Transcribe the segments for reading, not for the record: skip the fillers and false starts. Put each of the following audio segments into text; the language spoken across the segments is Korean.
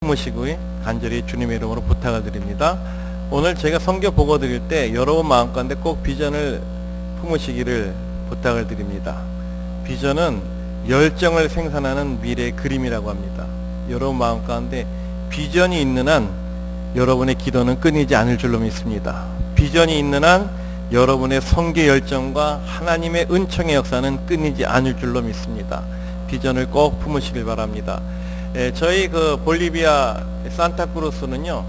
품으시고 간절히 주님의 이름으로 부탁을 드립니다. 오늘 제가 성경 보고 드릴 때 여러분 마음 가운데 꼭 비전을 품으시기를 부탁을 드립니다. 비전은 열정을 생산하는 미래의 그림이라고 합니다. 여러분 마음 가운데 비전이 있는 한 여러분의 기도는 끊이지 않을 줄로 믿습니다. 비전이 있는 한 여러분의 선교 열정과 하나님의 은총의 역사는 끊이지 않을 줄로 믿습니다. 비전을 꼭 품으시길 바랍니다. 저희 그 볼리비아 산타크루스는요,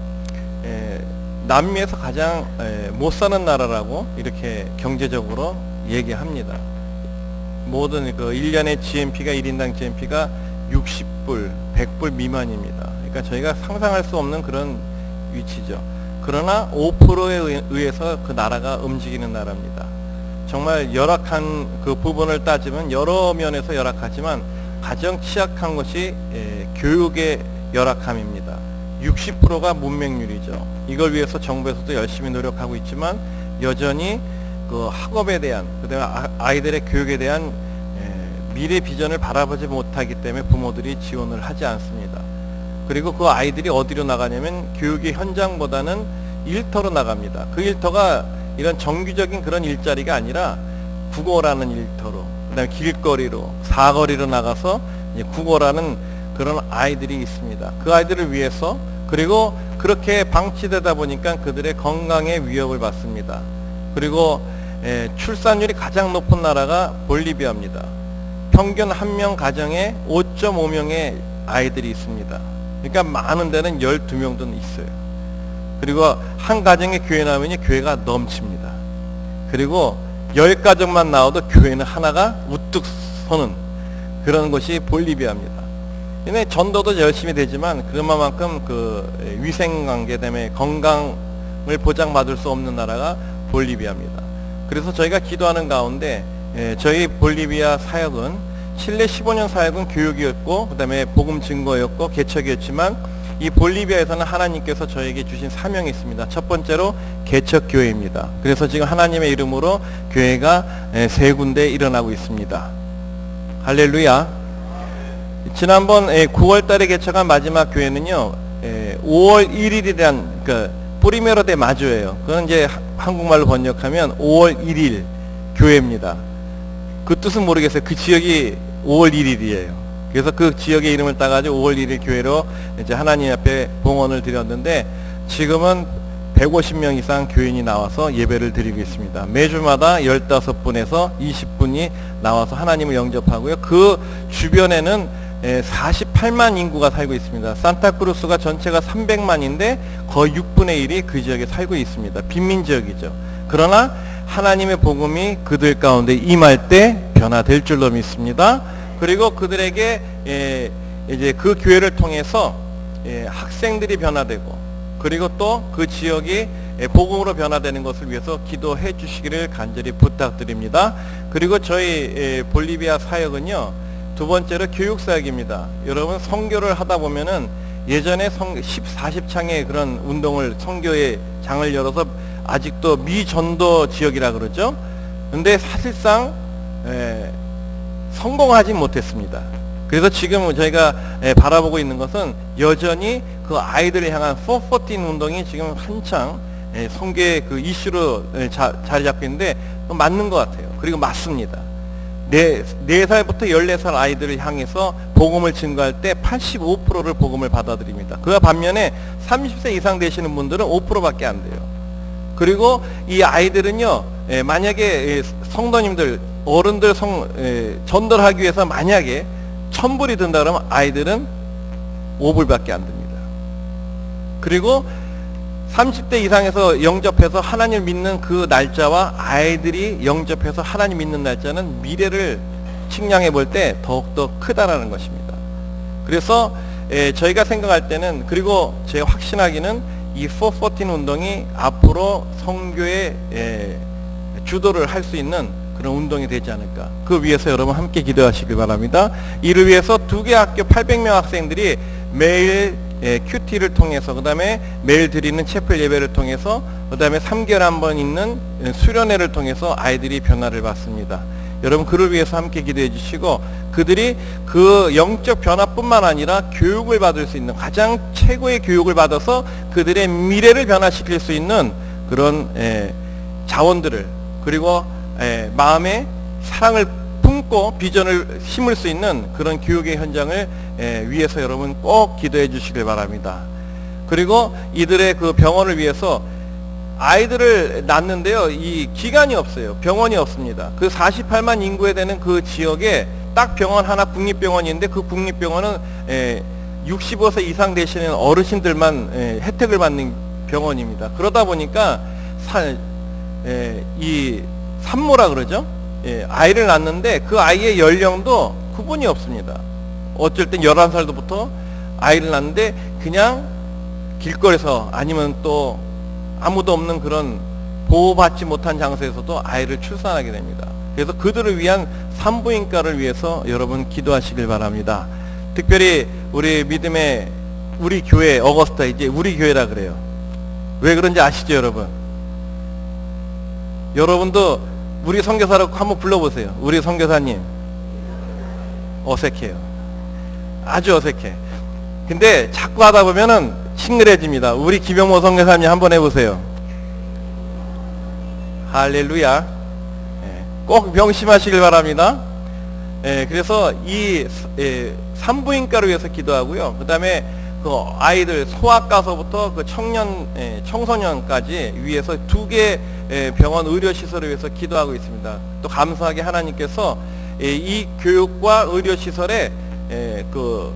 남미에서 가장 못 사는 나라라고 이렇게 경제적으로 얘기합니다. 모든 그 1년의 GNP가 1인당 GNP가 60불, 100불 미만입니다. 그러니까 저희가 상상할 수 없는 그런 위치죠. 그러나 5%에 의해서 그 나라가 움직이는 나라입니다. 정말 열악한 그 부분을 따지면 여러 면에서 열악하지만 가장 취약한 것이 교육의 열악함입니다. 60%가 문맹률이죠. 이걸 위해서 정부에서도 열심히 노력하고 있지만 여전히 그 학업에 대한, 그다음에 아이들의 교육에 대한 미래 비전을 바라보지 못하기 때문에 부모들이 지원을 하지 않습니다. 그리고 그 아이들이 어디로 나가냐면 교육의 현장보다는 일터로 나갑니다. 그 일터가 이런 정규적인 그런 일자리가 아니라 국어라는 일터로, 그 다음에 길거리로, 사거리로 나가서 이제 국어라는 그런 아이들이 있습니다. 그 아이들을 위해서, 그리고 그렇게 방치되다 보니까 그들의 건강에 위협을 받습니다. 그리고 출산율이 가장 높은 나라가 볼리비아입니다. 평균 한 명 가정에 5.5명의 아이들이 있습니다. 그러니까 많은 데는 12명도 있어요. 그리고 한 가정에 교회 나오면 교회가 넘칩니다. 그리고 10가정만 나와도 교회는 하나가 우뚝 서는 그런 것이 볼리비아입니다. 근데 전도도 열심히 되지만 그만큼 그 위생관계 때문에 건강을 보장받을 수 없는 나라가 볼리비아입니다. 그래서 저희가 기도하는 가운데 저희 볼리비아 사역은 실내 15년 사역은 교육이었고, 그 다음에 복음 증거였고 개척이었지만 이 볼리비아에서는 하나님께서 저에게 주신 사명이 있습니다. 첫 번째로 개척교회입니다. 그래서 지금 하나님의 이름으로 교회가 3군데 일어나고 있습니다. 할렐루야. 지난번 9월 달에 개척한 마지막 교회는요, 5월 1일이란 그 뿌리메로 데 마주예요. 그건 이제 한국말로 번역하면 5월 1일 교회입니다. 그 뜻은 모르겠어요. 그 지역이 5월 1일이에요. 그래서 그 지역의 이름을 따가지고 5월 1일 교회로 이제 하나님 앞에 봉헌을 드렸는데 지금은 150명 이상 교인이 나와서 예배를 드리고 있습니다. 매주마다 15분에서 20분이 나와서 하나님을 영접하고요. 그 주변에는 48만 인구가 살고 있습니다. 산타크루스가 전체가 300만인데 거의 6분의 1이 그 지역에 살고 있습니다. 빈민 지역이죠. 그러나 하나님의 복음이 그들 가운데 임할 때 변화될 줄로 믿습니다. 그리고 그들에게 이제 그 교회를 통해서 학생들이 변화되고, 그리고 또 그 지역이 복음으로 변화되는 것을 위해서 기도해 주시기를 간절히 부탁드립니다. 그리고 저희 볼리비아 사역은요, 두 번째로 교육 사역입니다. 여러분 선교를 하다 보면은 예전에 40창의 그런 운동을, 선교의 장을 열어서 아직도 미전도 지역이라 그러죠. 근데 사실상 성공하지 못했습니다. 그래서 지금 저희가 바라보고 있는 것은 여전히 그 아이들을 향한 414 운동이 지금 한창 선교의 그 이슈로 자리 잡고 있는데 맞는 것 같아요. 그리고 맞습니다. 4살부터 14살 아이들을 향해서 복음을 증거할 때 85%를 복음을 받아들입니다. 그와 반면에 30세 이상 되시는 분들은 5%밖에 안 돼요. 그리고 이 아이들은요, 만약에 성도님들, 어른들 전도하기 위해서 만약에 1000불이 든다 그러면 아이들은 5불밖에 안 듭니다. 그리고 30대 이상에서 영접해서 하나님을 믿는 그 날짜와 아이들이 영접해서 하나님 믿는 날짜는 미래를 측량해 볼 때 더욱더 크다라는 것입니다. 그래서 저희가 생각할 때는, 그리고 제가 확신하기는 이 414 운동이 앞으로 선교의 주도를 할 수 있는 그런 운동이 되지 않을까. 그 위해서 여러분 함께 기도하시길 바랍니다. 이를 위해서 2개 학교 800명 학생들이 매일 큐티를 통해서, 그 다음에 매일 드리는 채플 예배를 통해서, 그 다음에 3개월에 한 번 있는 수련회를 통해서 아이들이 변화를 받습니다. 여러분 그를 위해서 함께 기도해 주시고, 그들이 그 영적 변화뿐만 아니라 교육을 받을 수 있는, 가장 최고의 교육을 받아서 그들의 미래를 변화시킬 수 있는 그런 자원들을, 그리고 마음에 사랑을 품고 비전을 심을 수 있는 그런 교육의 현장을 위해서 여러분 꼭 기도해 주시길 바랍니다. 그리고 이들의 그 병원을 위해서 아이들을 낳는데요, 이 기간이 없어요. 병원이 없습니다. 그 48만 인구에 되는 그 지역에 딱 병원 하나, 국립병원인데 그 국립병원은 65세 이상 되시는 어르신들만 혜택을 받는 병원입니다. 그러다 보니까 이 산모라 그러죠. 아이를 낳는데 그 아이의 연령도 구분이 없습니다. 어쩔 땐 11살부터 아이를 낳는데 그냥 길거리에서, 아니면 또 아무도 없는 그런 보호받지 못한 장소에서도 아이를 출산하게 됩니다. 그래서 그들을 위한 산부인과를 위해서 여러분 기도하시길 바랍니다. 특별히 우리 믿음의 우리 교회, 어거스타, 이제 우리 교회라 그래요. 왜 그런지 아시죠, 여러분? 여러분도 우리 선교사라고 한번 불러보세요. 우리 선교사님. 어색해요. 아주 어색해. 근데 자꾸 하다 보면은 싱글해집니다. 우리 김영모 선교사님 한번 해보세요. 할렐루야. 꼭 명심하시길 바랍니다. 그래서 이 산부인과를 위해서 기도하고요. 그 다음에 그 아이들 소아과서부터 그 청소년까지 위해서 2개 병원 의료시설을 위해서 기도하고 있습니다. 또 감사하게 하나님께서 이 교육과 의료시설에 그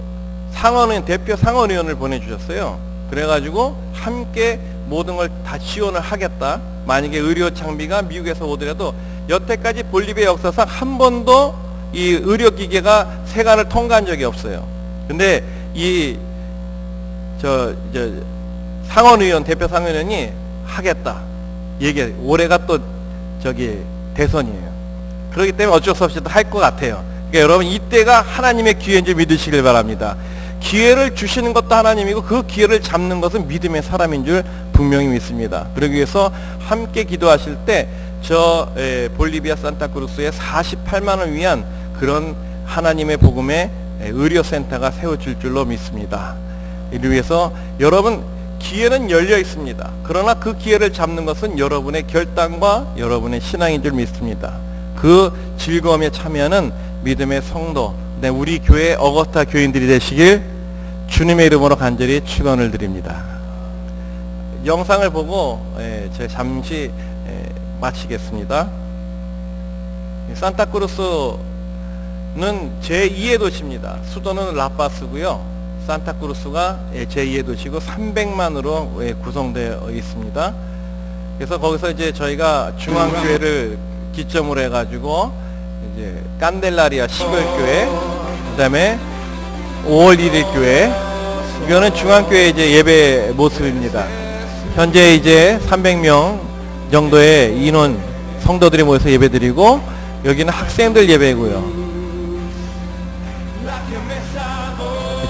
상원의원, 대표 상원의원을 보내주셨어요. 그래가지고 함께 모든 걸 다 지원을 하겠다. 만약에 의료 장비가 미국에서 오더라도 여태까지 볼리비아 역사상 한 번도 이 의료기계가 세관을 통과한 적이 없어요. 근데 이 상원의원, 대표 상원의원이 하겠다 얘기해. 올해가 또 대선이에요. 그렇기 때문에 어쩔 수 없이 할 것 같아요. 그러니까 여러분 이때가 하나님의 기회인 줄 믿으시길 바랍니다. 기회를 주시는 것도 하나님이고 그 기회를 잡는 것은 믿음의 사람인 줄 분명히 믿습니다. 그러기 위해서 함께 기도하실 때 볼리비아 산타크루스에 48만을 위한 그런 하나님의 복음의 의료센터가 세워질 줄로 믿습니다. 이를 위해서 여러분 기회는 열려 있습니다. 그러나 그 기회를 잡는 것은 여러분의 결단과 여러분의 신앙인 줄 믿습니다. 그 즐거움에 참여하는 믿음의 성도, 우리 교회 어거스타 교인들이 되시길 주님의 이름으로 간절히 축원을 드립니다. 영상을 보고 제가 잠시 마치겠습니다. 산타크루스는 제2의 도시입니다. 수도는 라파스고요. 산타크루스가 제2의 도시고 300만으로 구성되어 있습니다. 그래서 거기서 이제 저희가 중앙교회를 기점으로 해가지고 이제 깐델라리아 시골교회, 그 다음에 5월 1일 교회, 이거는 중앙교회 이제 예배 모습입니다. 현재 이제 300명 정도의 인원 성도들이 모여서 예배드리고, 여기는 학생들 예배고요.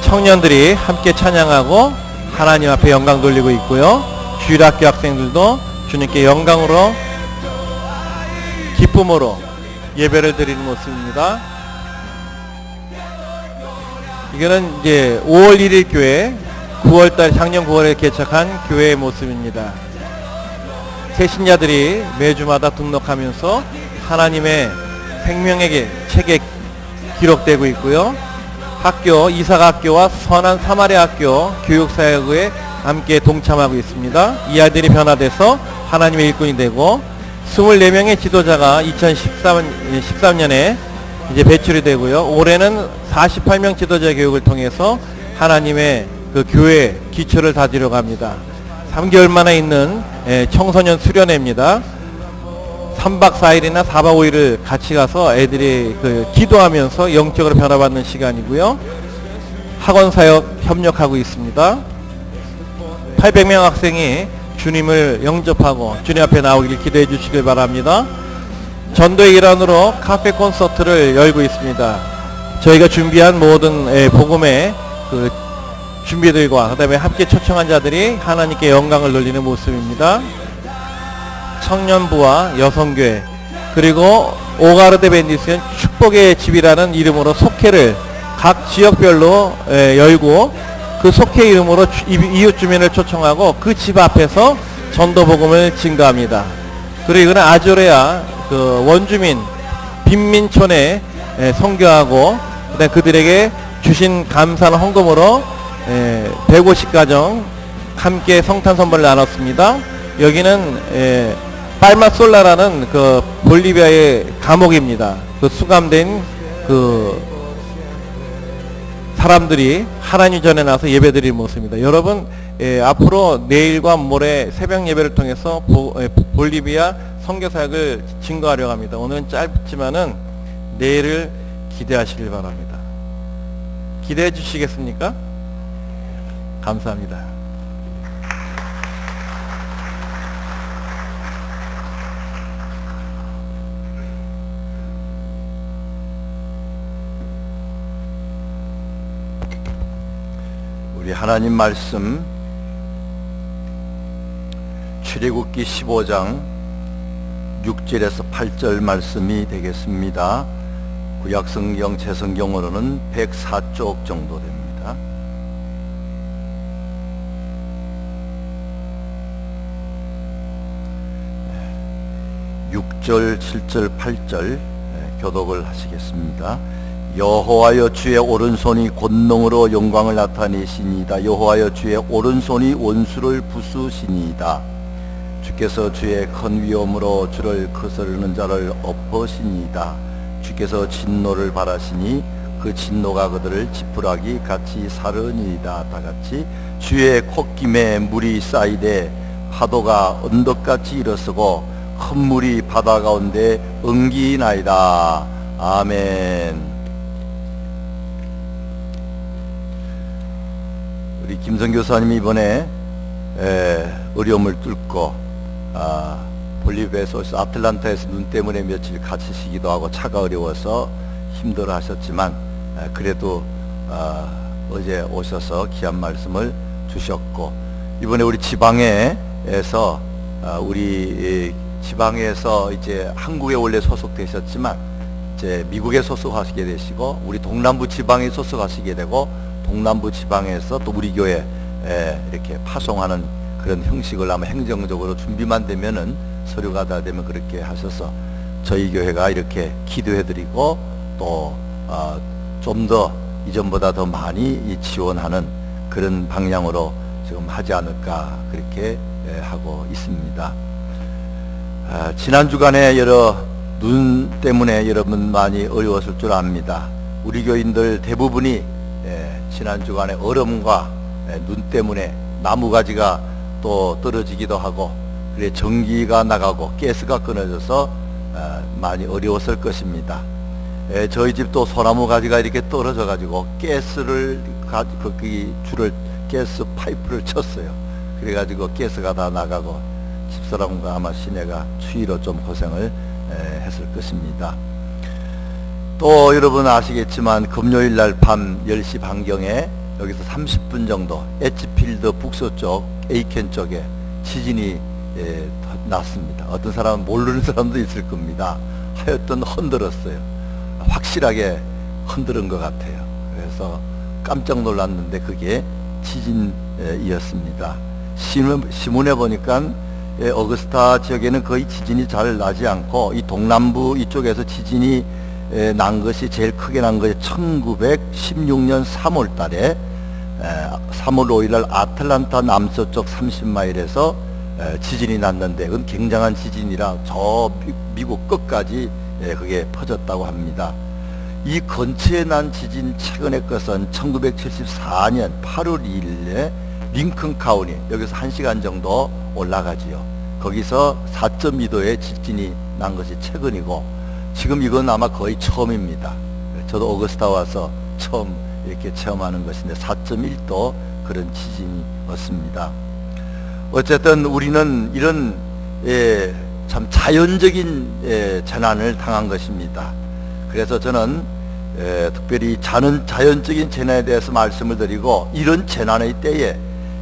청년들이 함께 찬양하고 하나님 앞에 영광 돌리고 있고요. 주일학교 학생들도 주님께 영광으로 기쁨으로 예배를 드리는 모습입니다. 이거는 이제 5월 1일 교회, 9월달 작년 9월에 개척한 교회의 모습입니다. 새신자들이 매주마다 등록하면서 하나님의 생명의 책에 기록되고 있고요. 학교, 이사학교와 선한 사마리아 학교 교육사역에 함께 동참하고 있습니다. 이 아이들이 변화돼서 하나님의 일꾼이 되고, 24명의 지도자가 2013년에 이제 배출이 되고요. 올해는 48명 지도자 교육을 통해서 하나님의 그 교회 기초를 다지려 갑니다. 3개월 만에 있는 청소년 수련회입니다. 3박 4일이나 4박 5일을 같이 가서 애들이 그 기도하면서 영적으로 변화받는 시간이고요. 학원 사역 협력하고 있습니다. 800명 학생이 주님을 영접하고 주님 앞에 나오길 기도해 주시길 바랍니다. 전도의 일환으로 카페 콘서트를 열고 있습니다. 저희가 준비한 모든 복음의 그 준비들과 그 다음에 함께 초청한 자들이 하나님께 영광을 돌리는 모습입니다. 청년부와 여성교회, 그리고 오가르데 벤디스는 축복의 집이라는 이름으로 속회를 각 지역별로 열고 그 속회 이름으로 이웃 주민을 초청하고 그 집 앞에서 전도 복음을 증거합니다. 그리고 이거는 아조레아 그 원주민 빈민촌에 선교하고 그다음 그들에게 주신 감사한 헌금으로 150가정 함께 성탄 선물을 나눴습니다. 여기는 팔마솔라라는 그 볼리비아의 감옥입니다. 그 수감된 그 사람들이 하나님 전에 나서 예배드릴 모습입니다. 여러분 앞으로 내일과 모레 새벽 예배를 통해서 볼리비아 선교사역을 증거하려고 합니다. 오늘은 짧지만은 내일을 기대하시길 바랍니다. 기대해 주시겠습니까? 감사합니다. 우리 하나님 말씀 출애굽기 15장 6절에서 8절 말씀이 되겠습니다. 구약성경 제성경으로는 104쪽 정도 됩니다. 네. 6절, 7절, 8절 교독을 하시겠습니다. 여호와여 주의 오른손이 권능으로 영광을 나타내시니이다. 여호와여 주의 오른손이 원수를 부수시니이다. 주께서 주의 큰 위엄으로 주를 거스르는 자를 엎으시니이다. 주께서 진노를 바라시니 그 진노가 그들을 지푸라기 같이 사르니이다. 다같이 주의 콧김에 물이 쌓이되 파도가 언덕같이 일어서고 큰 물이 바다 가운데 엉기나이다. 아멘. 우리 김성 교사님이 이번에 어려움을 뚫고 볼리비아에서 아틀란타에서 눈 때문에 며칠 갇히시기도 하고 차가 어려워서 힘들어 하셨지만 그래도 어제 오셔서 귀한 말씀을 주셨고, 이번에 우리 지방에서 우리 지방에서 이제 한국에 원래 소속되셨지만 이제 미국에 소속하시게 되시고 우리 동남부 지방에 소속하시게 되고 동남부 지방에서 또 우리 교회에 이렇게 파송하는 그런 형식을 아마 행정적으로 준비만 되면은 서류가 다 되면 그렇게 하셔서 저희 교회가 이렇게 기도해드리고 또 좀 더 이전보다 더 많이 지원하는 그런 방향으로 지금 하지 않을까 그렇게 하고 있습니다. 지난 주간에 여러 눈 때문에 여러분 많이 어려웠을 줄 압니다. 우리 교인들 대부분이 지난 주간에 얼음과 눈 때문에 나무가지가 또 떨어지기도 하고 그래 전기가 나가고 가스가 끊어져서 많이 어려웠을 것입니다. 저희 집도 소나무 가지가 이렇게 떨어져 가지고 가스를 거기 줄을 가스 파이프를 쳤어요. 그래 가지고 가스가 다 나가고 집사람과 아마 시내가 추위로 좀 고생을 했을 것입니다. 또 여러분 아시겠지만 금요일 날 밤 10시 반경에 여기서 30분 정도 에치필드 북서쪽 에이켄 쪽에 지진이 났습니다. 어떤 사람은 모르는 사람도 있을 겁니다. 하여튼 흔들었어요. 확실하게 흔드는 것 같아요. 그래서 깜짝 놀랐는데 그게 지진이었습니다. 신문에 보니까 어거스타 지역에는 거의 지진이 잘 나지 않고 이 동남부 이쪽에서 지진이 난 것이 제일 크게 난 것이 1916년 3월 달에 3월 5일 날 아틀란타 남서쪽 30마일에서 지진이 났는데 그건 굉장한 지진이라 저 미국 끝까지 그게 퍼졌다고 합니다. 이 근처에 난 지진 최근의 것은 1974년 8월 2일에 링컨 카운티 여기서 1시간 정도 올라가지요. 거기서 4.2도의 지진이 난 것이 최근이고 지금 이건 아마 거의 처음입니다. 저도 오거스타 와서 처음 이렇게 체험하는 것인데 4.1도 그런 지진이었습니다. 어쨌든 우리는 이런 참 자연적인 재난을 당한 것입니다. 그래서 저는 특별히 자연적인 재난에 대해서 말씀을 드리고 이런 재난의 때에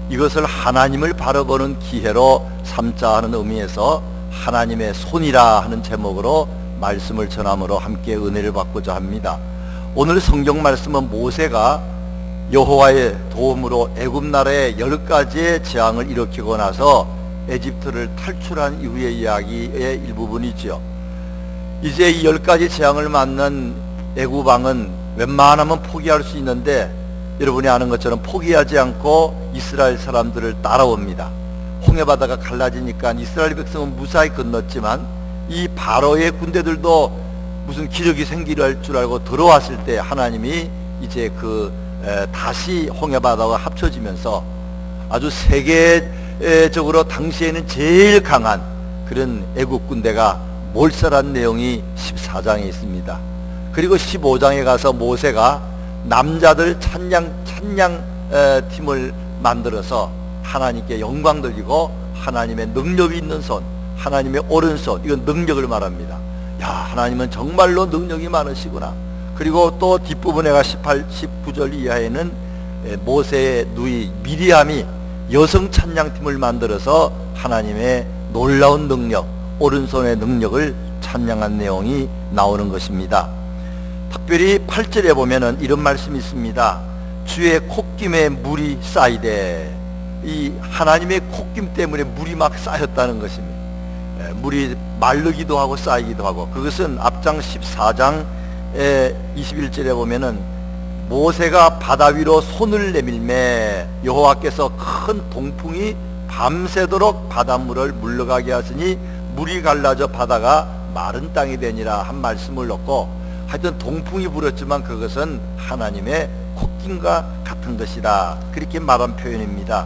이것을 하나님을 바라보는 기회로 삼자 하는 의미에서 하나님의 손이라 하는 제목으로 말씀을 전함으로 함께 은혜를 받고자 합니다. 오늘 성경 말씀은 모세가 여호와의 도움으로 애굽 나라의 10가지의 재앙을 일으키고 나서 에집트를 탈출한 이후의 이야기의 일부분이지요. 이제 이 10가지 재앙을 맞는 애굽 왕은 웬만하면 포기할 수 있는데, 여러분이 아는 것처럼 포기하지 않고 이스라엘 사람들을 따라옵니다. 홍해바다가 갈라지니까 이스라엘 백성은 무사히 건넜지만 이 바로의 군대들도 무슨 기적이 생길 줄 알고 들어왔을 때 하나님이 이제 다시 홍해바다가 합쳐지면서 아주 세계적으로 당시에는 제일 강한 그런 애국 군대가 몰살한 내용이 14장에 있습니다. 그리고 15장에 가서 모세가 남자들 찬양 팀을 만들어서 하나님께 영광 돌리고 하나님의 능력이 있는 손, 하나님의 오른손, 이건 능력을 말합니다. 야, 하나님은 정말로 능력이 많으시구나. 그리고 또 뒷부분에 가 18, 19절 이하에는 모세의 누이 미리암이 여성 찬양팀을 만들어서 하나님의 놀라운 능력, 오른손의 능력을 찬양한 내용이 나오는 것입니다. 특별히 8절에 보면은 이런 말씀이 있습니다. 주의 콧김에 물이 쌓이되, 이 하나님의 콧김 때문에 물이 막 쌓였다는 것입니다. 물이 마르기도 하고 쌓이기도 하고, 그것은 앞장 14장 21절에 보면은 모세가 바다 위로 손을 내밀매 여호와께서 큰 동풍이 밤새도록 바닷물을 물러가게 하시니 물이 갈라져 바다가 마른 땅이 되니라 한 말씀을 넣고, 하여튼 동풍이 불었지만 그것은 하나님의 콧김과 같은 것이다, 그렇게 말한 표현입니다.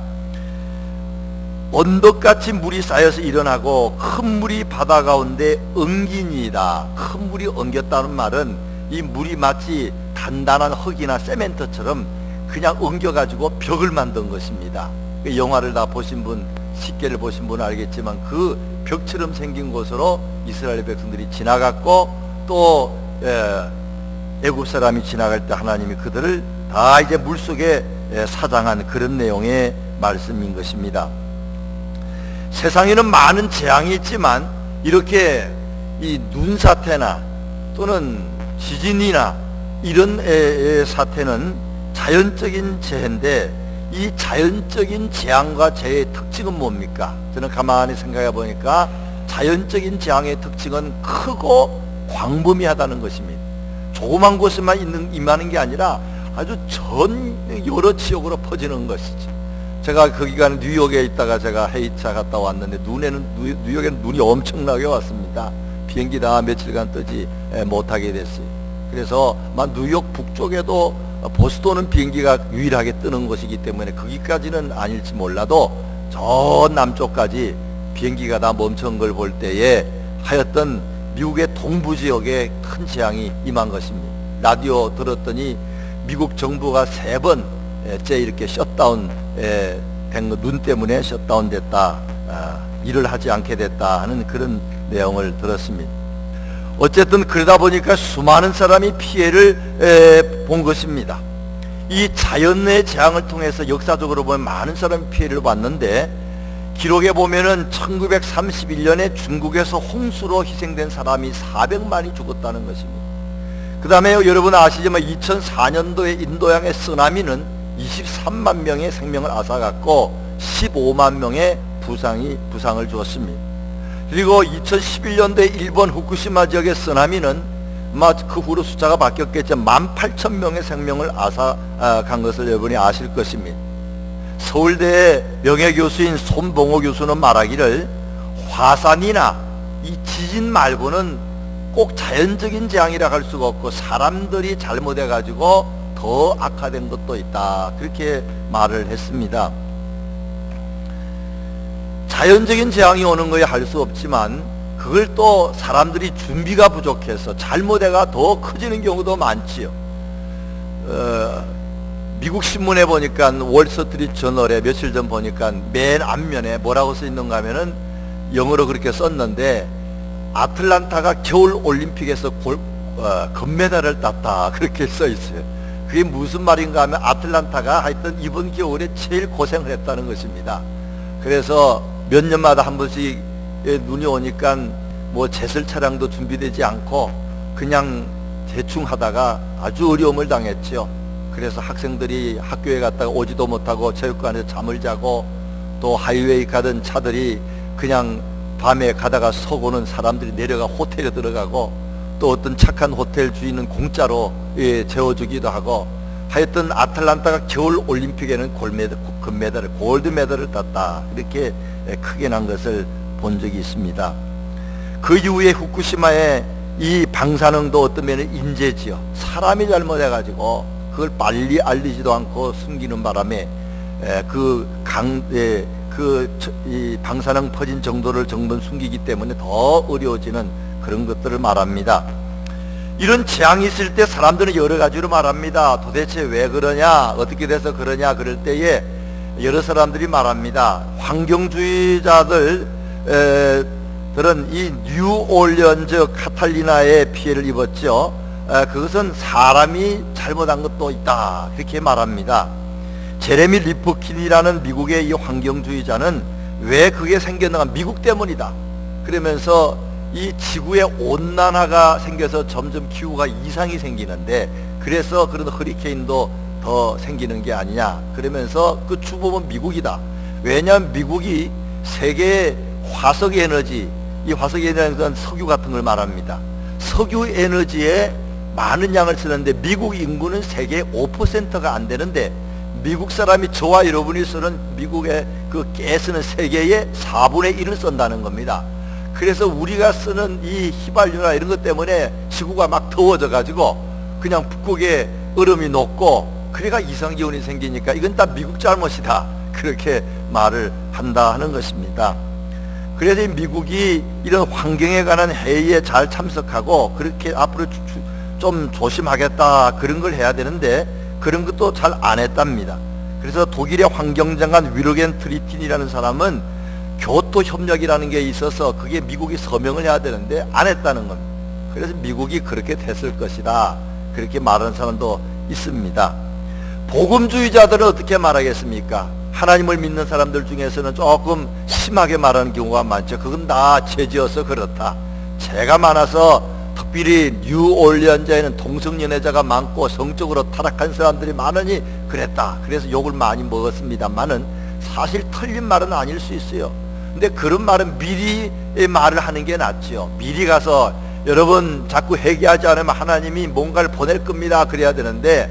언덕같이 물이 쌓여서 일어나고 큰 물이 바다 가운데 엉기니이다. 큰 물이 엉겼다는 말은 이 물이 마치 단단한 흙이나 세멘트처럼 그냥 엉겨가지고 벽을 만든 것입니다. 영화를 다 보신 분, 식계를 보신 분은 알겠지만 그 벽처럼 생긴 곳으로 이스라엘 백성들이 지나갔고, 또 애굽 사람이 지나갈 때 하나님이 그들을 다 이제 물속에 사장한 그런 내용의 말씀인 것입니다. 세상에는 많은 재앙이 있지만 이렇게 이 눈사태나 또는 지진이나 이런 사태는 자연적인 재해인데, 이 자연적인 재앙과 재해의 특징은 뭡니까? 저는 가만히 생각해 보니까 자연적인 재앙의 특징은 크고 광범위하다는 것입니다. 조그만 곳에만 임하는 게 아니라 아주 여러 지역으로 퍼지는 것이죠. 제가 그 기간에 뉴욕에 있다가 제가 헤이차 갔다 왔는데 뉴욕에는 눈이 엄청나게 왔습니다. 비행기 다 며칠간 뜨지 못하게 됐어요. 그래서 뉴욕 북쪽에도 보스턴은 비행기가 유일하게 뜨는 곳이기 때문에 거기까지는 아닐지 몰라도 저 남쪽까지 비행기가 다 멈춘 걸 볼 때에 하여튼 미국의 동부 지역에 큰 재앙이 임한 것입니다. 라디오 들었더니 미국 정부가 3번째 이렇게 셧다운 눈 때문에 셧다운 됐다, 일을 하지 않게 됐다 하는 그런 내용을 들었습니다. 어쨌든 그러다 보니까 수많은 사람이 피해를 본 것입니다. 이 자연의 재앙을 통해서 역사적으로 보면 많은 사람이 피해를 봤는데, 기록에 보면은 1931년에 중국에서 홍수로 희생된 사람이 400만이 죽었다는 것입니다. 그 다음에 여러분 아시지만 2004년도에 인도양의 쓰나미는 23만 명의 생명을 앗아갔고 15만 명의 부상을 주었습니다. 그리고 2011년도에 일본 후쿠시마 지역의 쓰나미는 그 후로 숫자가 바뀌었겠지만 18,000명의 생명을 앗아간 것을 여러분이 아실 것입니다. 서울대 명예교수인 손봉호 교수는 말하기를, 화산이나 이 지진 말고는 꼭 자연적인 재앙이라 할 수가 없고 사람들이 잘못해 가지고 더 악화된 것도 있다, 그렇게 말을 했습니다. 자연적인 재앙이 오는 거에 할 수 없지만 그걸 또 사람들이 준비가 부족해서 잘못해가 더 커지는 경우도 많지요. 미국 신문에 보니까 월스트리트 저널에 며칠 전 보니까 맨 앞면에 뭐라고 써 있는가 하면은 영어로 그렇게 썼는데, 아틀란타가 겨울 올림픽에서 금메달을 땄다, 그렇게 써 있어요. 그게 무슨 말인가 하면 아틀란타가 하여튼 이번 겨울에 제일 고생을 했다는 것입니다. 그래서 몇 년마다 한 번씩 눈이 오니까 뭐 제설 차량도 준비되지 않고 그냥 대충 하다가 아주 어려움을 당했죠. 그래서 학생들이 학교에 갔다가 오지도 못하고 체육관에서 잠을 자고, 또 하이웨이 가던 차들이 그냥 밤에 가다가 서고는 사람들이 내려가 호텔에 들어가고, 또 어떤 착한 호텔 주인은 공짜로 재워주기도 하고, 하여튼 아틀란타가 겨울 올림픽에는 금메달을, 골드 메달을 땄다, 이렇게 크게 난 것을 본 적이 있습니다. 그 이후에 후쿠시마의 이 방사능도 어떤 면은 인재지요. 사람이 잘못해가지고 그걸 빨리 알리지도 않고 숨기는 바람에 이 방사능 퍼진 정도를 숨기기 때문에 더 어려워지는 그런 것들을 말합니다. 이런 재앙이 있을 때 사람들은 여러 가지로 말합니다. 도대체 왜 그러냐, 어떻게 돼서 그러냐, 그럴 때에 여러 사람들이 말합니다. 환경주의자들은 이 뉴올리언즈 카탈리나에 피해를 입었죠. 그것은 사람이 잘못한 것도 있다, 그렇게 말합니다. 제레미 리프킨이라는 미국의 이 환경주의자는 왜 그게 생겼는가, 미국 때문이다 그러면서 이 지구의 온난화가 생겨서 점점 기후가 이상이 생기는데, 그래서 그런 허리케인도 더 생기는 게 아니냐 그러면서 그 주범은 미국이다. 왜냐하면 미국이 세계의 화석 에너지, 이 화석 에너지는 석유 같은 걸 말합니다. 석유 에너지에 많은 양을 쓰는데 미국 인구는 세계의 5%가 안 되는데, 미국 사람이 저와 여러분이 쓰는 미국의 그 깨 쓰는 세계의 4분의 1을 쓴다는 겁니다. 그래서 우리가 쓰는 이 휘발유나 이런 것 때문에 지구가 막 더워져 가지고 그냥 북극에 얼음이 녹고, 그래가 이상기온이 생기니까 이건 다 미국 잘못이다, 그렇게 말을 한다 하는 것입니다. 그래서 미국이 이런 환경에 관한 회의에 잘 참석하고 그렇게 앞으로 좀 조심하겠다, 그런 걸 해야 되는데 그런 것도 잘 안 했답니다. 그래서 독일의 환경장관 위르겐 트리틴이라는 사람은 교토협력이라는 게 있어서 그게 미국이 서명을 해야 되는데 안 했다는 겁니다. 그래서 미국이 그렇게 됐을 것이다, 그렇게 말하는 사람도 있습니다. 복음주의자들은 어떻게 말하겠습니까? 하나님을 믿는 사람들 중에서는 조금 심하게 말하는 경우가 많죠. 그건 다 죄지어서 그렇다, 죄가 많아서 특별히 뉴올리언즈에는 동성연애자가 많고 성적으로 타락한 사람들이 많으니 그랬다, 그래서 욕을 많이 먹었습니다만은 사실 틀린 말은 아닐 수 있어요. 근데 그런 말은 미리 말을 하는 게 낫죠. 미리 가서 여러분 자꾸 회개하지 않으면 하나님이 뭔가를 보낼 겁니다, 그래야 되는데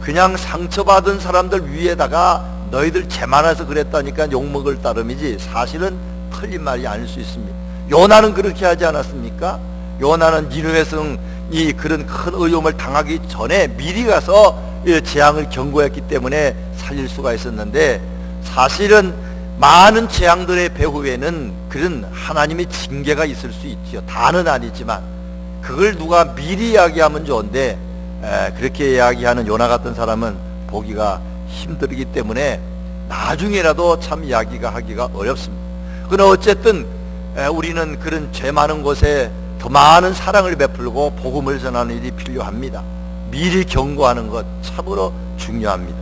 그냥 상처받은 사람들 위에다가 너희들 죄 많아서 그랬다니까 욕먹을 따름이지 사실은 틀린 말이 아닐 수 있습니다. 요나는 그렇게 하지 않았습니까? 요나는 니느웨성 이 그런 큰 어려움을 당하기 전에 미리 가서 재앙을 경고했기 때문에 살릴 수가 있었는데, 사실은 많은 재앙들의 배후에는 그런 하나님의 징계가 있을 수 있지요. 다는 아니지만 그걸 누가 미리 이야기하면 좋은데 그렇게 이야기하는 요나 같은 사람은 보기가 힘들기 때문에 나중에라도 참 이야기가 하기가 어렵습니다. 그러나 어쨌든 우리는 그런 죄 많은 곳에 더 많은 사랑을 베풀고 복음을 전하는 일이 필요합니다. 미리 경고하는 것 참으로 중요합니다.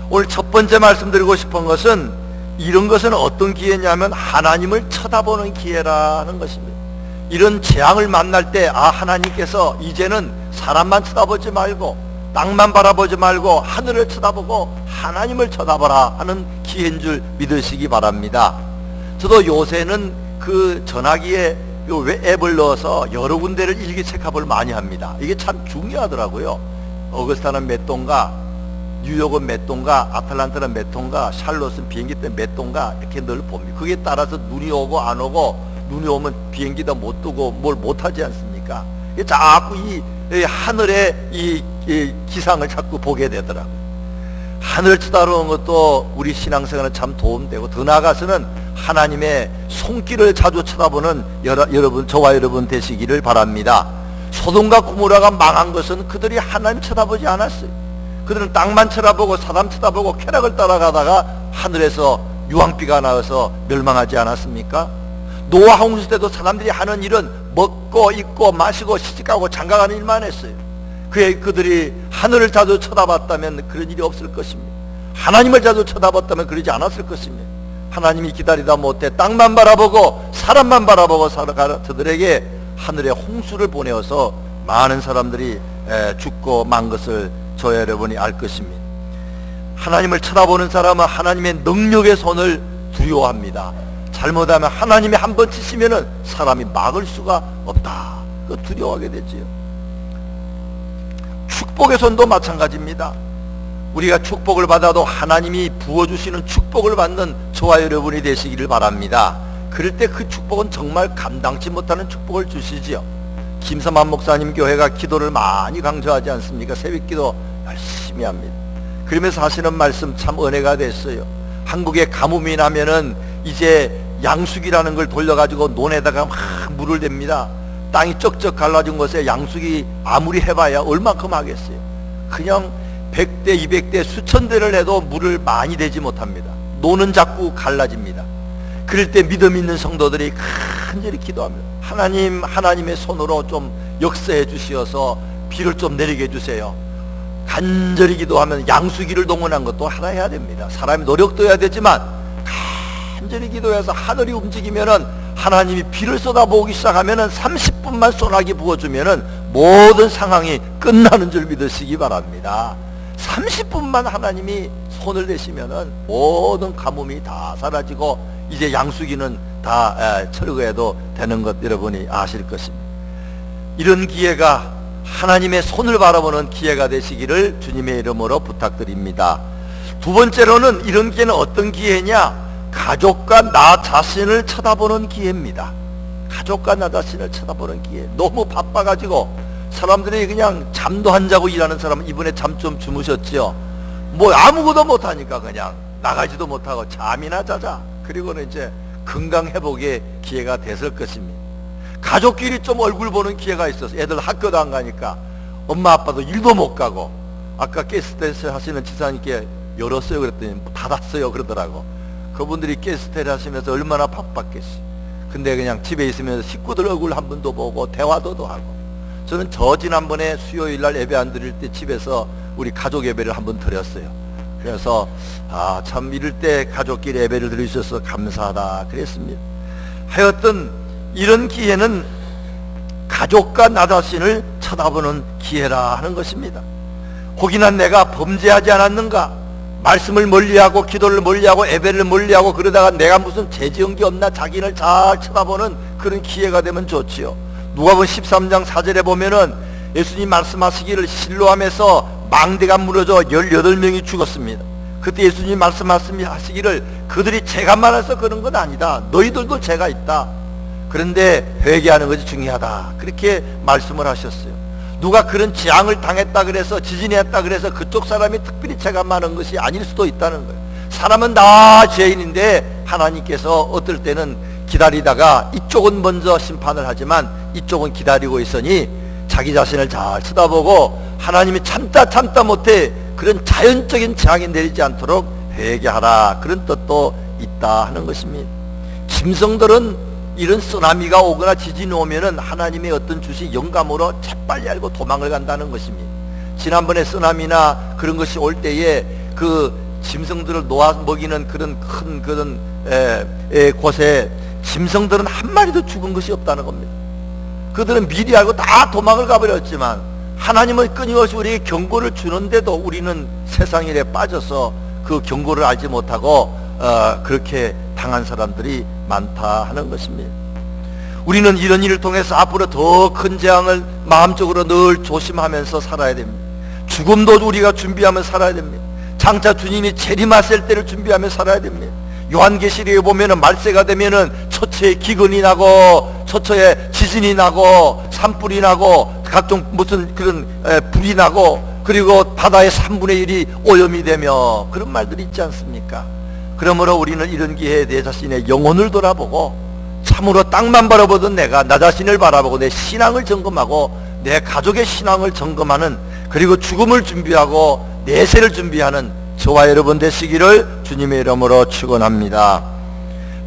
오늘 첫 번째 말씀드리고 싶은 것은, 이런 것은 어떤 기회냐면 하나님을 쳐다보는 기회라는 것입니다. 이런 재앙을 만날 때 하나님께서 이제는 사람만 쳐다보지 말고 땅만 바라보지 말고 하늘을 쳐다보고 하나님을 쳐다보라 하는 기회인 줄 믿으시기 바랍니다. 저도 요새는 그 전화기에 앱을 넣어서 여러 군데를 일기체크업을 많이 합니다. 이게 참 중요하더라고요. 어거스타는 몇 도인가, 뉴욕은 몇 도인가, 아틀란타는 몇 도인가, 샬롯은 비행기 때문에 몇 도인가, 이렇게 늘 봅니다. 그게 따라서 눈이 오고 안 오고, 눈이 오면 비행기도 못 뜨고 뭘 못하지 않습니까? 자꾸 이 하늘의 이 기상을 자꾸 보게 되더라고요. 하늘을 쳐다보는 것도 우리 신앙생활에 참 도움되고, 더 나아가서는 하나님의 손길을 자주 쳐다보는 여러분, 저와 여러분 되시기를 바랍니다. 소돔과 고모라가 망한 것은 그들이 하나님 쳐다보지 않았어요. 그들은 땅만 쳐다보고 사람 쳐다보고 쾌락을 따라가다가 하늘에서 유황비가 나와서 멸망하지 않았습니까? 노아 홍수 때도 사람들이 하는 일은 먹고 입고 마시고 시집가고 장가가는 일만 했어요. 그들이 하늘을 자주 쳐다봤다면 그런 일이 없을 것입니다. 하나님을 자주 쳐다봤다면 그러지 않았을 것입니다. 하나님이 기다리다 못해 땅만 바라보고 사람만 바라보고 살아가는 저들에게 하늘의 홍수를 보내어서 많은 사람들이 죽고 만 것을 저와 여러분이 알 것입니다. 하나님을 쳐다보는 사람은 하나님의 능력의 손을 두려워합니다. 잘못하면 하나님이 한번 치시면은 사람이 막을 수가 없다. 그 두려워하게 되지요. 축복의 손도 마찬가지입니다. 우리가 축복을 받아도 하나님이 부어주시는 축복을 받는 저와 여러분이 되시기를 바랍니다. 그럴 때 그 축복은 정말 감당치 못하는 축복을 주시지요. 김삼환 목사님 교회가 기도를 많이 강조하지 않습니까? 새벽기도 열심히 합니다. 그러면서 하시는 말씀 참 은혜가 됐어요. 한국에 가뭄이 나면은 이제 양수기라는 걸 돌려가지고 논에다가 막 물을 댑니다. 땅이 쩍쩍 갈라진 곳에 양수기 아무리 해봐야 얼만큼 하겠어요. 그냥 100대 200대 수천 대를 해도 물을 많이 대지 못합니다. 논은 자꾸 갈라집니다. 그럴 때 믿음 있는 성도들이 간절히 기도합니다. 하나님, 하나님의 손으로 좀 역사해 주시어서 비를 좀 내리게 해주세요. 간절히 기도하면 양수기를 동원한 것도 하나 해야 됩니다. 사람이 노력도 해야 되지만 간절히 기도해서 하늘이 움직이면은 하나님이 비를 쏟아부기 시작하면은 30분만 소나기 부어주면은 모든 상황이 끝나는 줄 믿으시기 바랍니다. 30분만 하나님이 손을 대시면은 모든 가뭄이 다 사라지고 이제 양수기는 다 철거해도 되는 것 여러분이 아실 것입니다. 이런 기회가 하나님의 손을 바라보는 기회가 되시기를 주님의 이름으로 부탁드립니다. 두 번째로는 이런 기회는 어떤 기회냐? 가족과 나 자신을 쳐다보는 기회입니다. 가족과 나 자신을 쳐다보는 기회. 너무 바빠가지고 사람들이 그냥 잠도 안 자고 일하는 사람은 이번에 잠 좀 주무셨죠? 뭐 아무것도 못하니까 그냥 나가지도 못하고 잠이나 자자. 그리고는 이제 건강 회복의 기회가 됐을 것입니다. 가족끼리 좀 얼굴 보는 기회가 있어서 애들 학교도 안 가니까 엄마 아빠도 일도 못 가고 아까 게스트헬스 하시는 지사님께 열었어요 그랬더니 닫았어요 그러더라고. 그분들이 게스트헬스 하시면서 얼마나 바빴겠어요. 근데 그냥 집에 있으면서 식구들 얼굴 한 번도 보고 대화도 하고. 저는 지난번에 수요일날 예배 안 드릴 때 집에서 우리 가족 예배를 한번 드렸어요. 그래서 참 이럴 때 가족끼리 예배를 드리셔서 감사하다 그랬습니다. 하여튼 이런 기회는 가족과 나 자신을 쳐다보는 기회라 하는 것입니다. 혹이나 내가 범죄하지 않았는가? 말씀을 멀리하고 기도를 멀리하고 예배를 멀리하고 그러다가 내가 무슨 죄 지은 게 없나 자기를 잘 쳐다보는 그런 기회가 되면 좋지요. 누가복음 13장 4절에 보면은 예수님 말씀하시기를 실로암에서 망대가 무너져 18명이 죽었습니다. 그때 예수님 말씀하시기를 그들이 죄가 많아서 그런 건 아니다. 너희들도 죄가 있다. 그런데 회개하는 것이 중요하다. 그렇게 말씀을 하셨어요. 누가 그런 재앙을 당했다 그래서 지진이 했다 그래서 그쪽 사람이 특별히 죄가 많은 것이 아닐 수도 있다는 거예요. 사람은 다 죄인인데 하나님께서 어떨 때는 기다리다가 이쪽은 먼저 심판을 하지만 이쪽은 기다리고 있으니 자기 자신을 잘 쳐다보고 하나님이 참다 못해 그런 자연적인 재앙이 내리지 않도록 회개하라 그런 뜻도 있다 하는 것입니다. 짐승들은 이런 쓰나미가 오거나 지진이 오면은 하나님의 어떤 주신 영감으로 재빨리 알고 도망을 간다는 것입니다. 지난번에 쓰나미나 그런 것이 올 때에 그 짐승들을 놓아 먹이는 그런 큰 그런 곳에 짐승들은 한 마리도 죽은 것이 없다는 겁니다. 그들은 미리 알고 다 도망을 가버렸지만 하나님은 끊임없이 우리에게 경고를 주는데도 우리는 세상 일에 빠져서 그 경고를 알지 못하고 그렇게 당한 사람들이 많다 하는 것입니다. 우리는 이런 일을 통해서 앞으로 더 큰 재앙을 마음적으로 늘 조심하면서 살아야 됩니다. 죽음도 우리가 준비하며 살아야 됩니다. 장차 주님이 재림하실 때를 준비하며 살아야 됩니다. 요한계시록에 보면은 말세가 되면은 처처에 기근이 나고 처처에 지진이 나고 산불이 나고 각종 무슨 그런 불이 나고 그리고 바다의 3분의 1이 오염이 되며 그런 말들이 있지 않습니까? 그러므로 우리는 이런 기회에 내 자신의 영혼을 돌아보고 참으로 땅만 바라보던 내가 나 자신을 바라보고 내 신앙을 점검하고 내 가족의 신앙을 점검하는 그리고 죽음을 준비하고 내세를 준비하는 저와 여러분 되시기를 주님의 이름으로 축원합니다.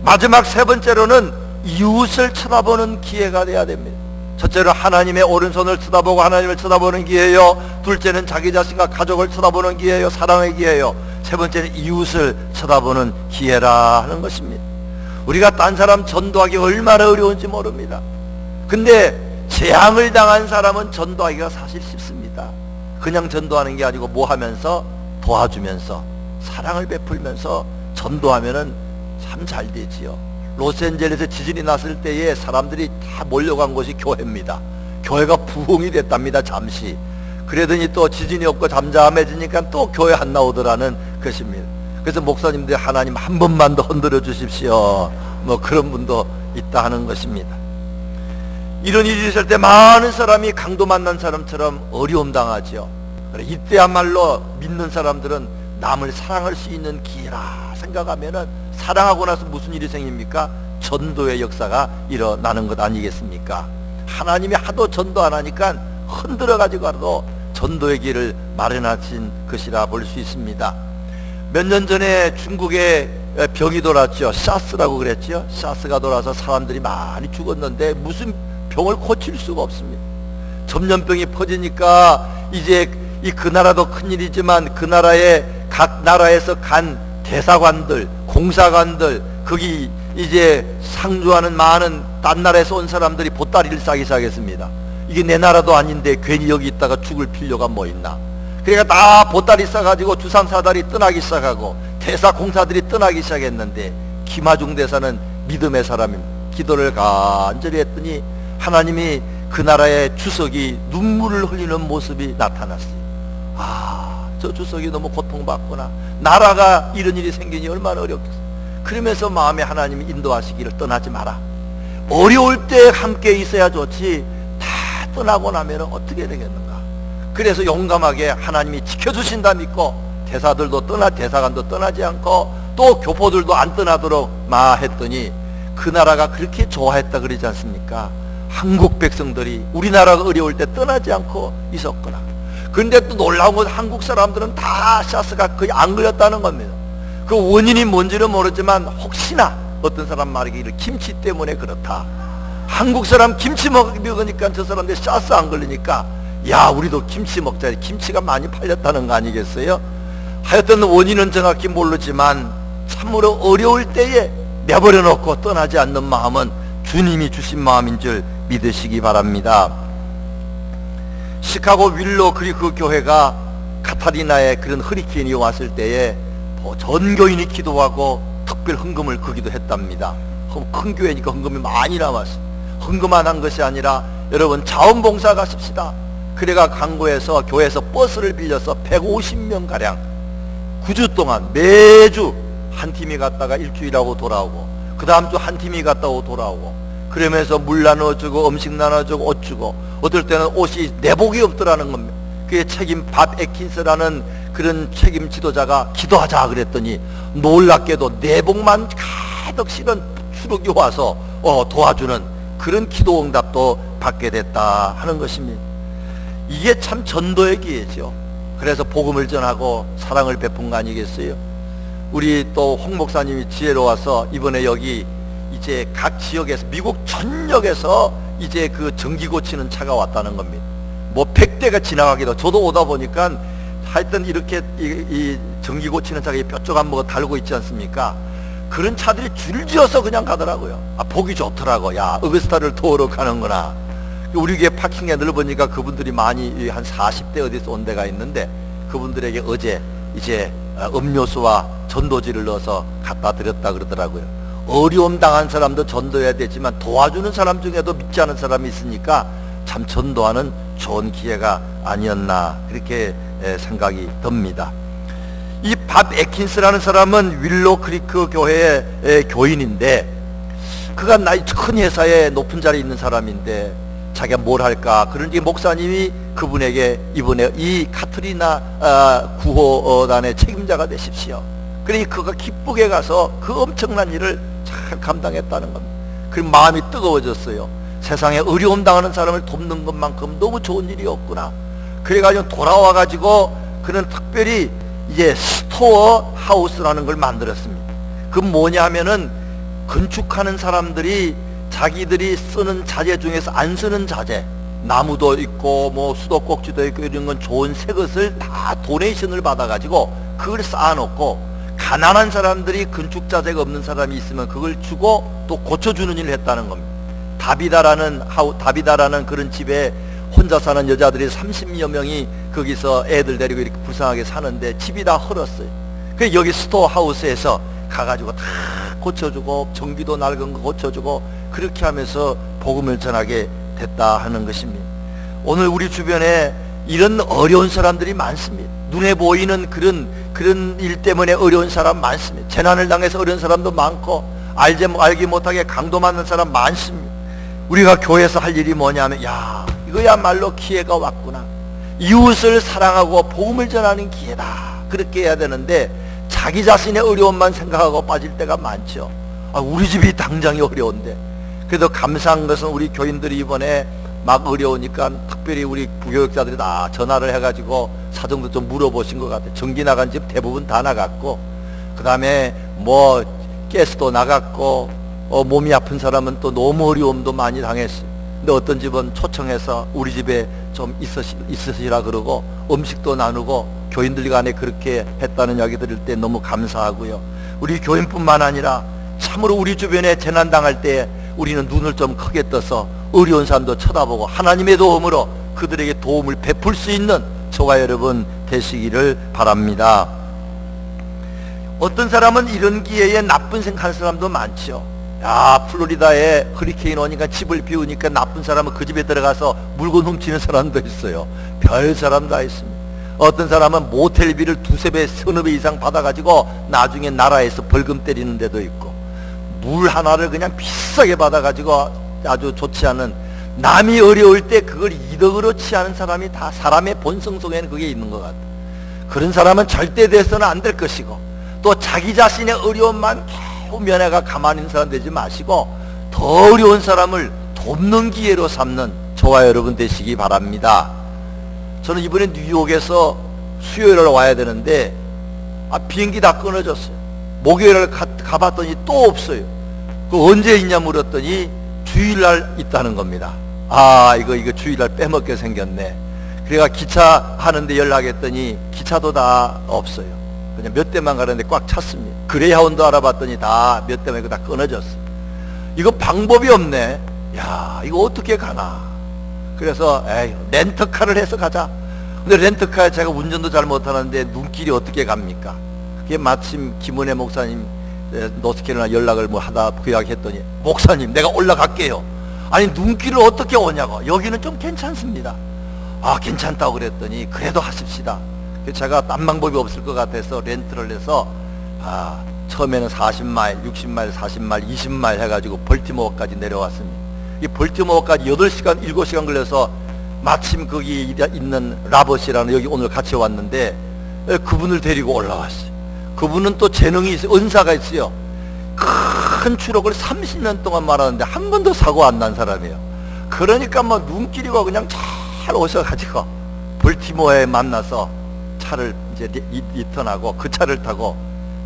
마지막 세 번째로는 이웃을 쳐다보는 기회가 되어야 됩니다. 첫째로 하나님의 오른손을 쳐다보고 하나님을 쳐다보는 기회요. 둘째는 자기 자신과 가족을 쳐다보는 기회요. 사랑의 기회요. 세 번째는 이웃을 쳐다보는 기회라 하는 것입니다. 우리가 딴 사람 전도하기 얼마나 어려운지 모릅니다. 근데 재앙을 당한 사람은 전도하기가 사실 쉽습니다. 그냥 전도하는 게 아니고 뭐 하면서 도와주면서 사랑을 베풀면서 전도하면은 참 잘 되지요. 로스앤젤레스에 지진이 났을 때에 사람들이 다 몰려간 곳이 교회입니다. 교회가 부흥이 됐답니다. 잠시. 그러더니 또 지진이 없고 잠잠해지니까 또 교회 안 나오더라는 것입니다. 그래서 목사님들이 하나님 한 번만 더 흔들어 주십시오, 뭐 그런 분도 있다 하는 것입니다. 이런 일이 있을 때 많은 사람이 강도 만난 사람처럼 어려움 당하죠. 이때야말로 믿는 사람들은 남을 사랑할 수 있는 기회라 생각하면은 사랑하고 나서 무슨 일이 생깁니까? 전도의 역사가 일어나는 것 아니겠습니까? 하나님이 하도 전도 안 하니까 흔들어 가지고라도 전도의 길을 마련하신 것이라 볼 수 있습니다. 몇 년 전에 중국에 병이 돌았죠. 사스라고 그랬죠. 사스가 돌아서 사람들이 많이 죽었는데 무슨 병을 고칠 수가 없습니다. 전염병이 퍼지니까 이제 그 나라도 큰일이지만 그 나라에 각 나라에서 간 대사관들, 공사관들, 거기 이제 상주하는 많은 딴 나라에서 온 사람들이 보따리를 싸기 시작했습니다. 이게 내 나라도 아닌데 괜히 여기 있다가 죽을 필요가 뭐 있나. 그러니까 다 보따리 싸가지고 주상사달이 떠나기 시작하고 대사 공사들이 떠나기 시작했는데 김하중 대사는 믿음의 사람입니다. 기도를 간절히 했더니 하나님이 그 나라의 주석이 눈물을 흘리는 모습이 나타났어요. 저 주석이 너무 고통받구나. 나라가 이런 일이 생기니 얼마나 어렵겠어. 그러면서 마음에 하나님이 인도하시기를 떠나지 마라. 어려울 때 함께 있어야 좋지 다 떠나고 나면 어떻게 되겠는가. 그래서 용감하게 하나님이 지켜주신다 믿고 대사관도 떠나지 않고 또 교포들도 안 떠나도록 했더니 그 나라가 그렇게 좋아했다 그러지 않습니까? 한국 백성들이 우리나라가 어려울 때 떠나지 않고 있었구나. 그런데 또 놀라운 건 한국 사람들은 다 사스가 거의 안 걸렸다는 겁니다. 그 원인이 뭔지는 모르지만 혹시나 어떤 사람 말하기를 김치 때문에 그렇다. 한국 사람 김치 먹으니까 저 사람들 사스 안 걸리니까 야 우리도 김치 먹자. 김치가 많이 팔렸다는 거 아니겠어요? 하여튼 원인은 정확히 모르지만 참으로 어려울 때에 내버려 놓고 떠나지 않는 마음은 주님이 주신 마음인 줄 믿으시기 바랍니다. 시카고 윌로 그 교회가 카타리나에 그런 허리케인이 왔을 때에 전 교인이 기도하고 특별 헌금을 거기도 했답니다. 큰 교회니까 헌금이 많이 남았어요. 헌금만 한 것이 아니라 여러분 자원봉사 가십시다. 그래가 강구에서 교회에서 버스를 빌려서 150명가량 9주 동안 매주 한 팀이 갔다가 일주일하고 돌아오고 그 다음 주 한 팀이 갔다 오고 돌아오고 그러면서 물 나눠주고 음식 나눠주고 옷 주고 어떨 때는 옷이 내복이 없더라는 겁니다. 그의 책임 밥 에킨스라는 그런 책임 지도자가 기도하자 그랬더니 놀랍게도 내복만 가득 실은 수록이 와서 도와주는 그런 기도 응답도 받게 됐다 하는 것입니다. 이게 참 전도의 기회죠. 그래서 복음을 전하고 사랑을 베푼 거 아니겠어요? 우리 또 홍 목사님이 지혜로워서 이번에 여기 이제 각 지역에서 미국 전역에서 이제 그 전기 고치는 차가 왔다는 겁니다. 뭐 100대가 지나가기도 저도 오다 보니까 하여튼 이렇게 이 전기 고치는 차가 뾰족한 뭐가 달고 있지 않습니까? 그런 차들이 줄지어서 그냥 가더라고요. 보기 좋더라고. 야 어거스타를 도우러 가는구나. 우리 교회 파킹에 넓으니까 그분들이 많이 한 40대 어디서 온 데가 있는데 그분들에게 어제 이제 음료수와 전도지를 넣어서 갖다 드렸다 그러더라고요. 어려움 당한 사람도 전도해야 되지만 도와주는 사람 중에도 믿지 않은 사람이 있으니까 참 전도하는 좋은 기회가 아니었나 그렇게 생각이 듭니다. 이 밥 에킨스라는 사람은 윌로 크리크 교회의 교인인데 그가 나이 큰 회사에 높은 자리에 있는 사람인데 자기가 뭘 할까 그런지 목사님이 그분에게 이번에 이 카트리나 구호단의 책임자가 되십시오. 그러니 그가 기쁘게 가서 그 엄청난 일을 잘 감당했다는 겁니다. 그 마음이 뜨거워졌어요. 세상에 어려움 당하는 사람을 돕는 것만큼 너무 좋은 일이 없구나. 그래가지고 돌아와가지고 그는 특별히 이제 스토어 하우스라는 걸 만들었습니다. 그 뭐냐 하면은 건축하는 사람들이 자기들이 쓰는 자재 중에서 안 쓰는 자재, 나무도 있고 뭐 수도꼭지도 있고 이런 건 좋은 새 것을 다 도네이션을 받아가지고 그걸 쌓아놓고, 가난한 사람들이 건축 자재가 없는 사람이 있으면 그걸 주고 또 고쳐주는 일을 했다는 겁니다. 다비다라는 그런 집에 혼자 사는 여자들이 30여 명이 거기서 애들 데리고 이렇게 불쌍하게 사는데 집이 다 헐었어요. 그래서 여기 스토어 하우스에서 가가지고 다 고쳐주고 전기도 낡은 거 고쳐주고 그렇게 하면서 복음을 전하게 됐다 하는 것입니다. 오늘 우리 주변에 이런 어려운 사람들이 많습니다. 눈에 보이는 그런 일 때문에 어려운 사람 많습니다. 재난을 당해서 어려운 사람도 많고 알기 못하게 강도 맞는 사람 많습니다. 우리가 교회에서 할 일이 뭐냐면, 야, 이거야말로 기회가 왔구나. 이웃을 사랑하고 복음을 전하는 기회다. 그렇게 해야 되는데 자기 자신의 어려움만 생각하고 빠질 때가 많죠. 우리 집이 당장이 어려운데. 그래도 감사한 것은 우리 교인들이 이번에 막 어려우니까 특별히 우리 부교육자들이 다 전화를 해가지고 사정도 좀 물어보신 것 같아요. 전기 나간 집 대부분 다 나갔고, 그 다음에 뭐 가스도 나갔고, 몸이 아픈 사람은 또 너무 어려움도 많이 당했어요. 근데 어떤 집은 초청해서 우리 집에 좀 있으시라 그러고 음식도 나누고 교인들 간에 그렇게 했다는 이야기 들을 때 너무 감사하고요. 우리 교인뿐만 아니라 참으로 우리 주변에 재난 당할 때 우리는 눈을 좀 크게 떠서 어려운 사람도 쳐다보고 하나님의 도움으로 그들에게 도움을 베풀 수 있는 저와 여러분 되시기를 바랍니다. 어떤 사람은 이런 기회에 나쁜 생각하는 사람도 많죠. 야, 플로리다에 허리케인 오니까 집을 비우니까 나쁜 사람은 그 집에 들어가서 물건 훔치는 사람도 있어요. 별 사람 다 있습니다. 어떤 사람은 모텔비를 두세 배, 서너 배 이상 받아가지고 나중에 나라에서 벌금 때리는 데도 있고, 물 하나를 그냥 비싸게 받아가지고 아주 좋지 않은, 남이 어려울 때 그걸 이덕으로 취하는 사람이 다 사람의 본성 속에는 그게 있는 것 같아요. 그런 사람은 절대 돼서는 안 될 것이고, 또 자기 자신의 어려움만 계속 면회가 가만히 있는 사람 되지 마시고 더 어려운 사람을 돕는 기회로 삼는 저와 여러분 되시기 바랍니다. 저는 이번에 뉴욕에서 수요일날 와야 되는데 비행기 다 끊어졌어요. 목요일날 가봤더니 또 없어요. 그 언제 있냐 물었더니 주일날 있다는 겁니다. 이거 주일날 빼먹게 생겼네. 그래가 기차 하는데 연락했더니 기차도 다 없어요. 그냥 몇 대만 가는데 꽉 찼습니다. 그레이하운드 알아봤더니 다 몇 대만 다 끊어졌어요. 이거 방법이 없네. 야, 이거 어떻게 가나. 그래서 렌터카를 해서 가자. 근데 렌터카 제가 운전도 잘 못하는데 눈길이 어떻게 갑니까? 그게 마침 김은혜 목사님 노스캐롤라이나 연락을 뭐 하다 그 이야기 했더니, 목사님 내가 올라갈게요. 아니 눈길을 어떻게 오냐고. 여기는 좀 괜찮습니다. 괜찮다고 그랬더니 그래도 하십시다. 제가 딴 방법이 없을 것 같아서 렌트를 해서 처음에는 40마일, 60마일, 40마일, 20마일 해가지고 벌티모어까지 내려왔습니다. 이 벌티모어까지 8시간, 7시간 걸려서 마침 거기 있는 라버시라는, 여기 오늘 같이 왔는데 그분을 데리고 올라왔어요. 그분은 또 재능이 있어요. 은사가 있어요. 큰 추록을 30년 동안 말하는데 한 번도 사고 안 난 사람이에요. 그러니까 뭐 눈길이고 그냥 잘 오셔가지고 벌티모어에 만나서 차를 이제 리턴하고 그 차를 타고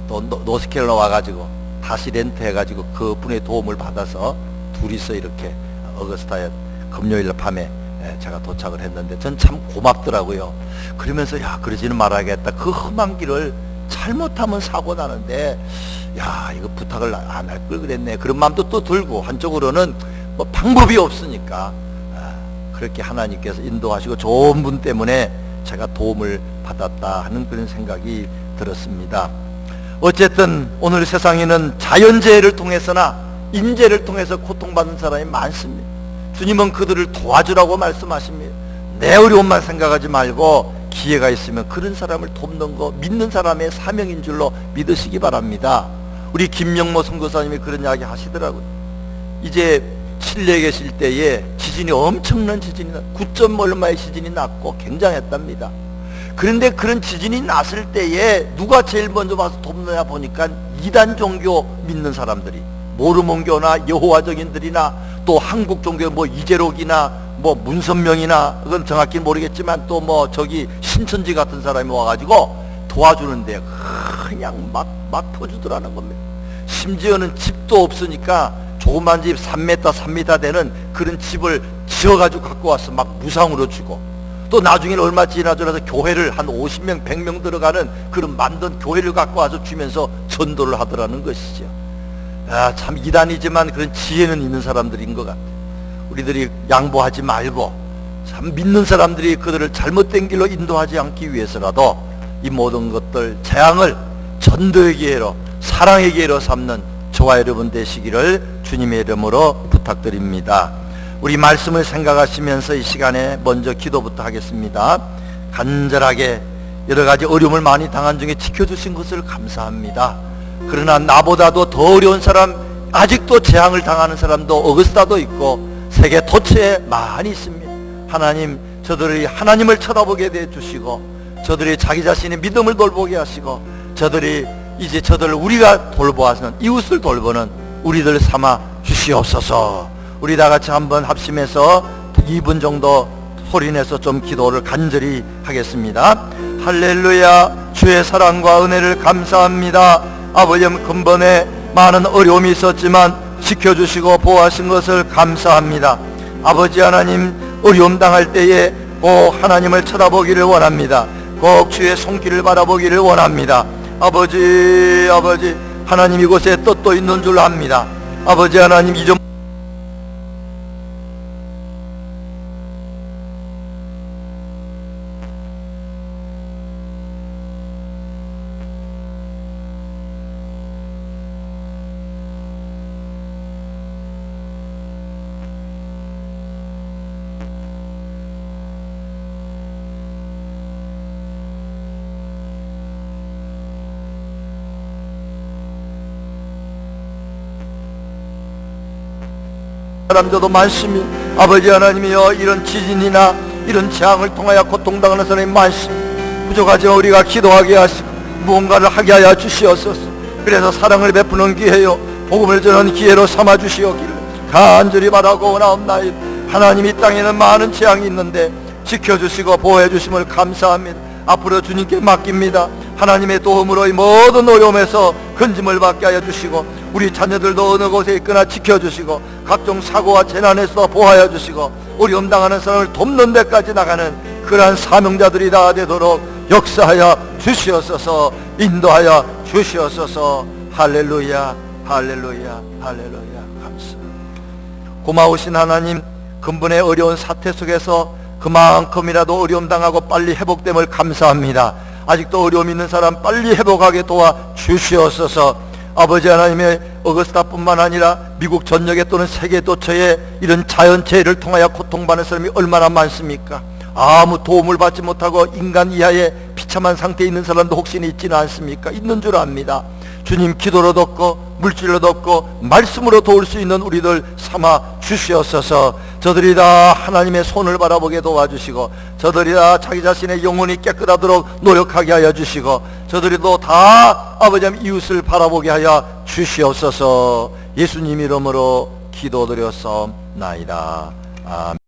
또 노스캐롤라이나 와가지고 다시 렌트해가지고 그 분의 도움을 받아서 둘이서 이렇게 어거스타에 금요일 밤에 제가 도착을 했는데 전 참 고맙더라고요. 그러면서 그러지는 말아야겠다. 그 험한 길을 잘못하면 사고 나는데 이거 부탁을 안 할 걸 그랬네. 그런 마음도 또 들고, 한쪽으로는 뭐 방법이 없으니까 그렇게 하나님께서 인도하시고 좋은 분 때문에 제가 도움을 받았다 하는 그런 생각이 들었습니다. 어쨌든 오늘 세상에는 자연재해를 통해서나 인재를 통해서 고통받는 사람이 많습니다. 주님은 그들을 도와주라고 말씀하십니다. 내 어려움만 생각하지 말고 기회가 있으면 그런 사람을 돕는 거 믿는 사람의 사명인 줄로 믿으시기 바랍니다. 우리 김영모 선교사님이 그런 이야기 하시더라고요. 이제 칠레에 계실 때에 지진이 엄청난 지진이 9점 얼마의 지진이 났고 굉장했답니다. 그런데 그런 지진이 났을 때에 누가 제일 먼저 와서 돕느냐 보니까 이단 종교 믿는 사람들이, 모르몬교나 여호와적인들이나 또 한국 종교 뭐 이재록이나 뭐 문선명이나, 그건 정확히 모르겠지만 또 뭐 저기 신천지 같은 사람이 와가지고 도와주는데 그냥 막 퍼주더라는 겁니다. 심지어는 집도 없으니까 조그만 집 3m, 3m 되는 그런 집을 지어가지고 갖고 와서 막 무상으로 주고, 또 나중에는 얼마 지나서 교회를 한 50명, 100명 들어가는 그런 만든 교회를 갖고 와서 주면서 전도를 하더라는 것이죠. 아, 참 이단이지만 그런 지혜는 있는 사람들인 것 같아요. 우리들이 양보하지 말고 참 믿는 사람들이 그들을 잘못된 길로 인도하지 않기 위해서라도 이 모든 것들 재앙을 전도의 기회로, 사랑의 기회로 삼는 저와 여러분 되시기를 주님의 이름으로 부탁드립니다. 우리 말씀을 생각하시면서 이 시간에 먼저 기도부터 하겠습니다. 간절하게 여러 가지 어려움을 많이 당한 중에 지켜주신 것을 감사합니다. 그러나 나보다도 더 어려운 사람, 아직도 재앙을 당하는 사람도 어거스타도 있고 세계 도처에 많이 있습니다. 하나님, 저들이 하나님을 쳐다보게 해주시고, 저들이 자기 자신의 믿음을 돌보게 하시고, 저들이 이제 저들을 우리가 돌보아서는 이웃을 돌보는 우리들 삼아 주시옵소서. 우리 다 같이 한번 합심해서 2분 정도 소리내서 좀 기도를 간절히 하겠습니다. 할렐루야. 주의 사랑과 은혜를 감사합니다. 아버지, 근본에 많은 어려움이 있었지만 지켜주시고 보호하신 것을 감사합니다. 아버지 하나님, 어려움 당할 때에 꼭 하나님을 쳐다보기를 원합니다. 꼭 주의 손길을 바라보기를 원합니다. 아버지, 하나님 이곳에 뜻도 있는 줄 압니다. 아버지 하나님, 이 좀 사람들도 많습니다. 아버지 하나님이여, 이런 지진이나 이런 재앙을 통하여 고통당하는 사람이 많습니다. 부족하지만 우리가 기도하게 하시고 무언가를 하게 하여 주시옵소서. 그래서 사랑을 베푸는 기회요, 복음을 전하는 기회로 삼아 주시옵기를 간절히 바라고 원하옵나이다. 하나님, 이 땅에는 많은 재앙이 있는데 지켜주시고 보호해 주심을 감사합니다. 앞으로 주님께 맡깁니다. 하나님의 도움으로 이 모든 어려움에서 건짐을 받게 하여 주시고, 우리 자녀들도 어느 곳에 있거나 지켜주시고, 각종 사고와 재난에서 보호하여 주시고, 어려움 당하는 사람을 돕는 데까지 나가는 그러한 사명자들이 다 되도록 역사하여 주시옵소서. 인도하여 주시옵소서. 할렐루야, 할렐루야, 할렐루야. 감사합니다. 고마우신 하나님, 근본의 어려운 사태 속에서 그만큼이라도 어려움 당하고 빨리 회복됨을 감사합니다. 아직도 어려움 있는 사람 빨리 회복하게 도와 주시옵소서. 아버지 하나님의 어거스타뿐만 아니라 미국 전역에 또는 세계 도처에 이런 자연재해를 통하여 고통받는 사람이 얼마나 많습니까? 아무 도움을 받지 못하고 인간 이하의 비참한 상태에 있는 사람도 혹시 있지는 않습니까? 있는 줄 압니다. 주님, 기도로 돕고 물질로 돕고 말씀으로 도울 수 있는 우리들 삼아 주시옵소서. 저들이 다 하나님의 손을 바라보게 도와주시고, 저들이 다 자기 자신의 영혼이 깨끗하도록 노력하게 하여 주시고, 저들이도 다 아버지 이웃을 바라보게 하여 주시옵소서. 예수님 이름으로 기도드렸사옵나이다. 아멘.